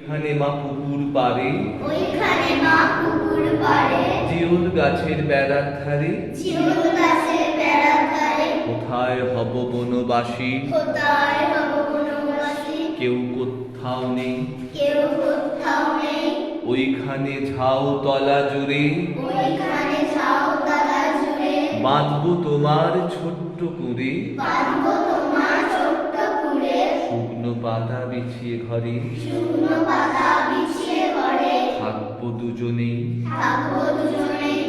ওইখানে মা পুকুর পাড়ে, ওইখানে মা পুকুর পাড়ে, জিউল গাছের বেড়ার ধারে, জিউল গাছের বেড়ার ধারে, কোথায় হব বনবাসী, কোথায় হব বনবাসী, কেউ কোথাও নেই, কেউ কোথাও নেই, ওইখানে ঝাউ তলা জুড়ে, ওইখানে ঝাউতলা জুড়ে, বাঁধবো তোমার ছোট্ট কুঁড়ে, বাঁধবো তোমার ছোট্ট কুঁড়ে, শুকনো পাতা বিছিয়ে ঘরে, শুকনো পাতা বিছিয়ে ঘরে, থাকবো দুজনেই, থাকবো দুজনেই।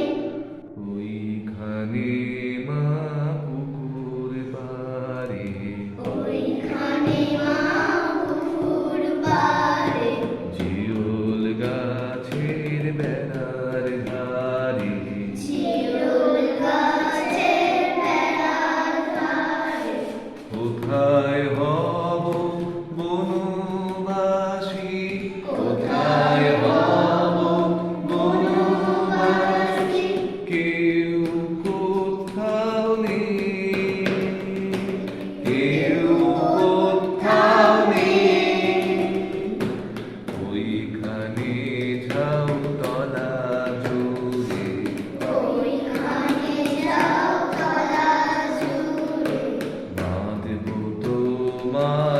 ওইখানে মা পুকুর পাড়ে, ওইখানে মা পুকুর পাড়ে, জিউল গাছের বেড়ার ধারে, জিউল গাছের বেড়ার ধারে, কোথায় হব বনবাসী, কোথায় হব বনবাসী, কেউ কোথাও নেই, কেউ কোথাও নেই, ওইখানে ঝাউ তলা জুড়ে, ওইখানে ঝাউতলা জুড়ে, বাঁধবো তোমার